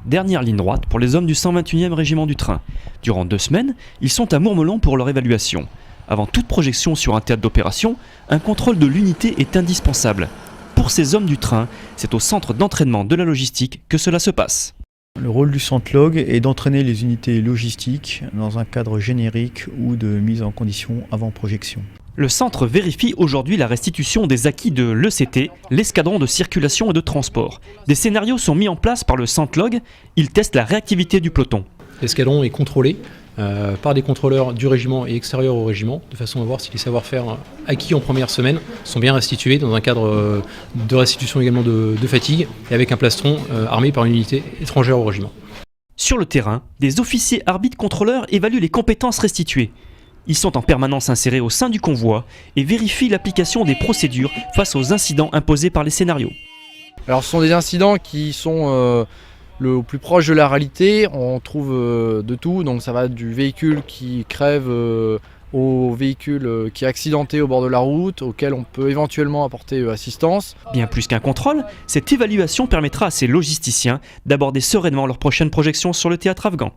dernière ligne droite pour les hommes du 121e régiment du train. Durant 2 semaines, ils sont à Mourmelon pour leur évaluation. Avant toute projection sur un théâtre d'opération, un contrôle de l'unité est indispensable. Pour ces hommes du train, c'est au centre d'entraînement de la logistique que cela se passe. Le rôle du Centlog est d'entraîner les unités logistiques dans un cadre générique ou de mise en condition avant projection. Le centre vérifie aujourd'hui la restitution des acquis de l'ECT, l'escadron de circulation et de transport. Des scénarios sont mis en place par le Centlog, il teste la réactivité du peloton. L'escadron est contrôlé par des contrôleurs du régiment et extérieurs au régiment, de façon à voir si les savoir-faire acquis en première semaine sont bien restitués dans un cadre de restitution également de fatigue et avec un plastron armé par une unité étrangère au régiment. Sur le terrain, des officiers arbitres contrôleurs évaluent les compétences restituées. Ils sont en permanence insérés au sein du convoi et vérifient l'application des procédures face aux incidents imposés par les scénarios. Alors ce sont des incidents qui sont le plus proche de la réalité. On trouve de tout, donc ça va du véhicule qui crève au véhicule qui est accidenté au bord de la route, auquel on peut éventuellement apporter assistance. Bien plus qu'un contrôle, cette évaluation permettra à ces logisticiens d'aborder sereinement leur prochaine projection sur le théâtre afghan.